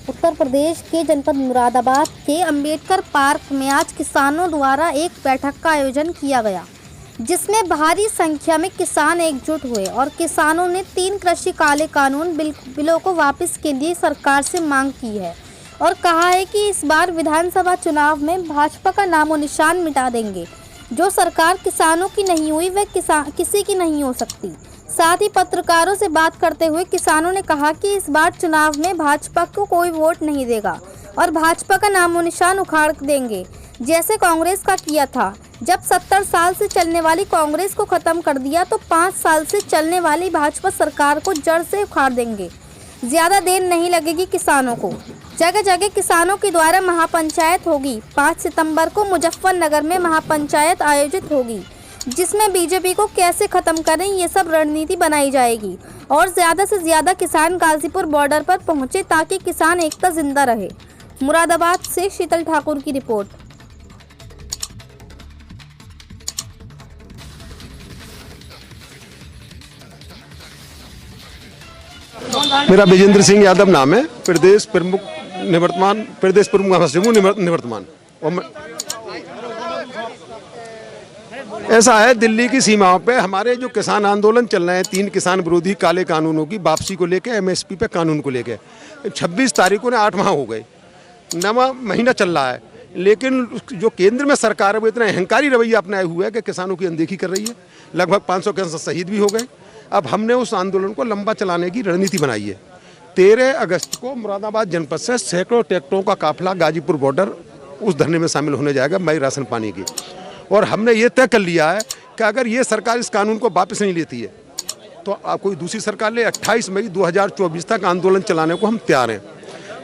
उत्तर प्रदेश के जनपद मुरादाबाद के अंबेडकर पार्क में आज किसानों द्वारा एक बैठक का आयोजन किया गया, जिसमें भारी संख्या में किसान एकजुट हुए और किसानों ने 3 कृषि काले कानून बिलों को वापस के लिए सरकार से मांग की है और कहा है कि इस बार विधानसभा चुनाव में भाजपा का नामो निशान मिटा देंगे। जो सरकार किसानों की नहीं हुई वह किसी की नहीं हो सकती। साथ ही पत्रकारों से बात करते हुए किसानों ने कहा कि इस बार चुनाव में भाजपा को कोई वोट नहीं देगा और भाजपा का नामो निशान उखाड़ देंगे, जैसे कांग्रेस का किया था। जब 70 साल से चलने वाली कांग्रेस को खत्म कर दिया तो 5 साल से चलने वाली भाजपा सरकार को जड़ से उखाड़ देंगे। ज्यादा देर नहीं लगेगी किसानों को। जगह जगह किसानों के द्वारा महापंचायत होगी। 5 सितंबर को मुजफ्फरनगर में महापंचायत आयोजित होगी, जिसमें बीजेपी को कैसे खत्म करें ये सब रणनीति बनाई जाएगी और ज्यादा से ज्यादा किसान गाजीपुर बॉर्डर पर पहुंचे ताकि किसान एकता जिंदा रहे। मुरादाबाद से शीतल ठाकुर की रिपोर्ट। मेरा विजेंद्र सिंह यादव नाम है, प्रदेश प्रमुख निवर्तमान, प्रदेश प्रमुख निवर्तमान। ऐसा है, दिल्ली की सीमाओं पे हमारे जो किसान आंदोलन चल रहे हैं, 3 किसान विरोधी काले कानूनों की वापसी को लेके, एमएसपी पे कानून को लेके 26 तारीखों ने 8 माह हो गए, 9वां महीना चल रहा है, लेकिन जो केंद्र में सरकार है वो इतना अहंकारी रवैया अपनाए हुआ है कि किसानों की अनदेखी कर रही है। लगभग 500 किसान शहीद भी हो गए। अब हमने उस आंदोलन को लंबा चलाने की रणनीति बनाई है। 13 अगस्त को मुरादाबाद जनपद से सैकड़ों ट्रैक्टरों का काफिला गाजीपुर बॉर्डर उस धरने में शामिल होने जाएगा, मई राशन पानी की। और हमने ये तय कर लिया है कि अगर ये सरकार इस कानून को वापस नहीं लेती है तो कोई दूसरी सरकार ले, 28 मई 2024 तक आंदोलन चलाने को हम तैयार हैं।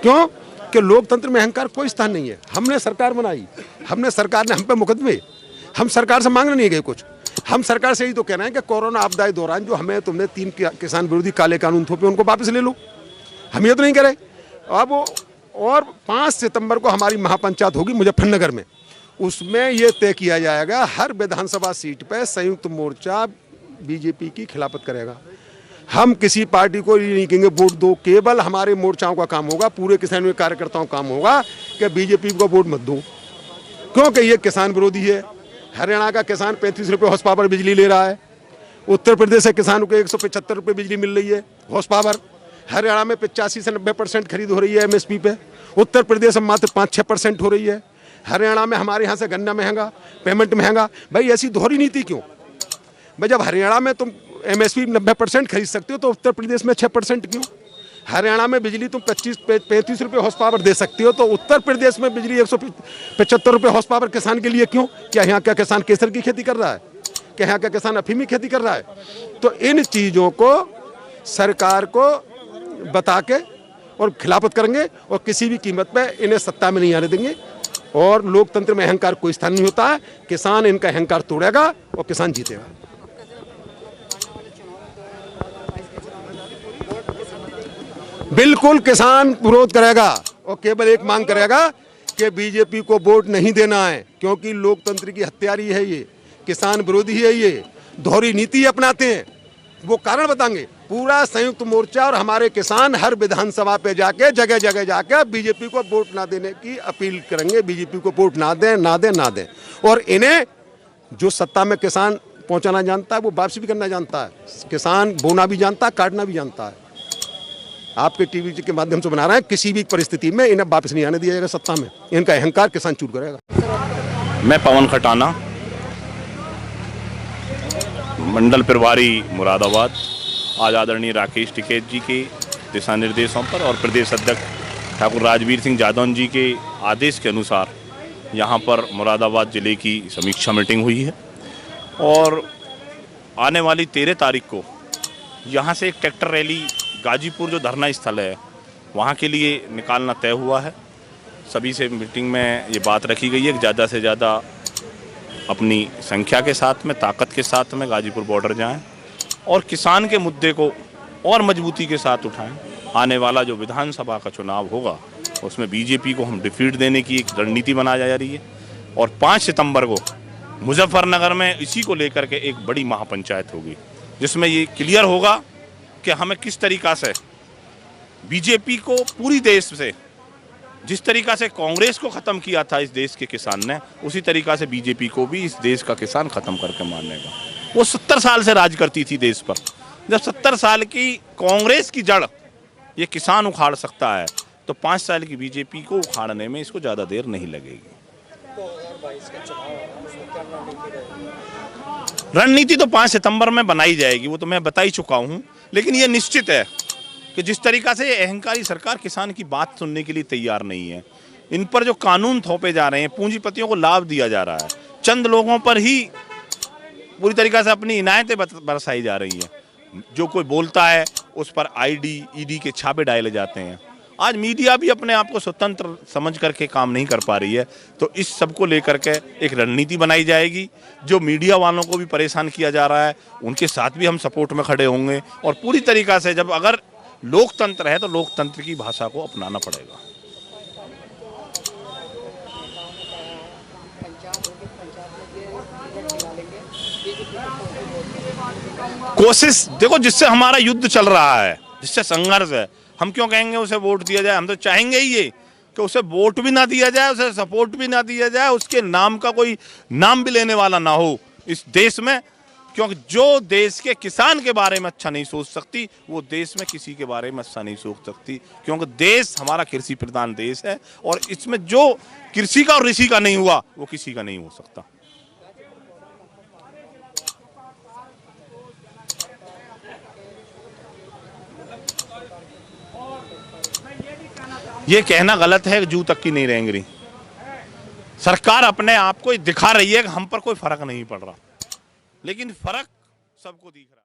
क्यों कि लोकतंत्र में अहंकार कोई स्थान नहीं है। हमने सरकार बनाई, हमने सरकार ने हम पे मुकदमे, हम सरकार से मांगने नहीं गए कुछ। हम सरकार से ही तो कह रहे हैं कि कोरोना आपदा के दौरान जो हमें तुमने 3 किसान विरोधी काले कानून थोपे उनको वापस ले लो। हम ये तो नहीं कह रहे। अब और 5 सितंबर को हमारी महापंचायत होगी मुजफ्फरनगर में। उसमें ये तय किया जाएगा हर विधानसभा सीट पर संयुक्त मोर्चा बीजेपी की खिलाफत करेगा। हम किसी पार्टी को ये नहीं कहेंगे वोट दो, केवल हमारे मोर्चाओं का काम होगा, पूरे किसानों के कार्यकर्ताओं का काम होगा कि बीजेपी को वोट मत दो, क्योंकि ये किसान विरोधी है। हरियाणा का किसान 35 रुपये हॉर्स पावर बिजली ले रहा है। उत्तर प्रदेश के किसानों को 175 रुपये बिजली मिल रही है हॉर्स पावर। हरियाणा में 85 से 90% खरीद हो रही है एमएसपी पे। उत्तर प्रदेश में मात्र 5-6% हो रही है। हरियाणा में हमारे यहाँ से गन्ना महंगा, पेमेंट महंगा। भाई ऐसी दोहरी नीति क्यों? भाई जब हरियाणा में तुम एमएसपी 90% खरीद सकते हो तो उत्तर प्रदेश में 6% क्यों? हरियाणा में बिजली तुम 35 रुपये हॉर्स पावर दे सकते हो तो उत्तर प्रदेश में बिजली 175 रुपये हॉर्स पावर किसान के लिए क्यों? क्या यहाँ का किसान केसर की खेती कर रहा है? क्या यहाँ का किसान अफीम की खेती कर रहा है? तो इन चीज़ों को सरकार को बता के और खिलाफत करेंगे और किसी भी कीमत पे इन्हें सत्ता में नहीं आने देंगे। और लोकतंत्र में अहंकार कोई स्थान नहीं होता है। किसान इनका अहंकार तोड़ेगा और किसान जीतेगा। बिल्कुल किसान विरोध करेगा और केवल एक मांग करेगा कि बीजेपी को वोट नहीं देना है, क्योंकि लोकतंत्र की हत्यारी है ये, किसान विरोधी है ये, दोहरी नीति अपनाते हैं। वो कारण बताएंगे। पूरा संयुक्त मोर्चा और हमारे किसान हर विधानसभा पे जाके जगह जगह जाके बीजेपी को वोट ना देने की अपील करेंगे। बीजेपी को वोट ना दें, ना दें, ना दें। और इन्हें जो सत्ता में किसान पहुंचाना जानता है वो वापसी भी करना जानता है। किसान बोना भी जानता है, काटना भी जानता है। आपके टीवी के माध्यम से बना रहे हैं, किसी भी परिस्थिति में इन्हें वापस नहीं आने दिया जाएगा सत्ता में। इनका अहंकार किसान चूर करेगा। मैं पवन खटाना, मंडल प्रभारी मुरादाबाद, आज आदरणीय राकेश टिकैत जी के दिशा निर्देशों पर और प्रदेश अध्यक्ष ठाकुर राजवीर सिंह जादौन जी के आदेश के अनुसार यहाँ पर मुरादाबाद ज़िले की समीक्षा मीटिंग हुई है और आने वाली 13 तारीख को यहाँ से एक ट्रैक्टर रैली गाजीपुर जो धरना स्थल है वहाँ के लिए निकालना तय हुआ है। सभी से मीटिंग में ये बात रखी गई है कि ज़्यादा से ज़्यादा अपनी संख्या के साथ में, ताकत के साथ में गाजीपुर बॉर्डर जाएं और किसान के मुद्दे को और मजबूती के साथ उठाएं। आने वाला जो विधानसभा का चुनाव होगा उसमें बीजेपी को हम डिफीट देने की एक रणनीति बनाई जा रही है और 5 सितंबर को मुजफ्फरनगर में इसी को लेकर के एक बड़ी महापंचायत होगी, जिसमें ये क्लियर होगा कि हमें किस तरीक़ा से बीजेपी को पूरी देश से जिस तरीका से कांग्रेस को ख़त्म किया था इस देश के किसान ने, उसी तरीका से बीजेपी को भी इस देश का किसान ख़त्म करके मानेगा। वो 70 साल से राज करती थी देश पर। जब 70 साल की कांग्रेस की जड़ ये किसान उखाड़ सकता है, तो 5 साल की बीजेपी को उखाड़ने में इसको ज़्यादा देर नहीं लगेगी। रणनीति तो 5 सितंबर में बनाई जाएगी, वो तो मैं बता ही चुका हूँ। लेकिन ये निश्चित है कि जिस तरीका से ये अहंकारी सरकार किसान की बात सुनने के लिए तैयार नहीं है, इन पर जो कानून थोपे जा रहे हैं, पूंजीपतियों को लाभ दिया जा रहा है, चंद लोगों पर ही पूरी तरीके से अपनी इनायतें बरसाई जा रही हैं। जो कोई बोलता है उस पर आईडी ईडी के छापे डाले जाते हैं। आज मीडिया भी अपने आप को स्वतंत्र समझ करके काम नहीं कर पा रही है, तो इस सब को लेकर के एक रणनीति बनाई जाएगी। जो मीडिया वालों को भी परेशान किया जा रहा है, उनके साथ भी हम सपोर्ट में खड़े होंगे। और पूरी तरीक़ा से जब अगर लोकतंत्र है तो लोकतंत्र की भाषा को अपनाना पड़ेगा। कोशिश देखो, जिससे हमारा युद्ध चल रहा है, जिससे संघर्ष है, हम क्यों कहेंगे उसे वोट दिया जाए? हम तो चाहेंगे ही ये कि उसे वोट भी ना दिया जाए, उसे सपोर्ट भी ना दिया जाए, उसके नाम का कोई नाम भी लेने वाला ना हो इस देश में। क्योंकि जो देश के किसान के बारे में अच्छा नहीं सोच सकती, वो देश में किसी के बारे में अच्छा नहीं सोच सकती। क्योंकि देश हमारा कृषि प्रधान देश है, और इसमें जो कृषि का और ऋषि का नहीं हुआ, वो किसी का नहीं हो सकता। ये कहना गलत है कि जू तक की नहीं रेंगरी। सरकार अपने आप को दिखा रही है कि हम पर कोई फर्क नहीं पड़ रहा, लेकिन फर्क सबको दिख रहा है।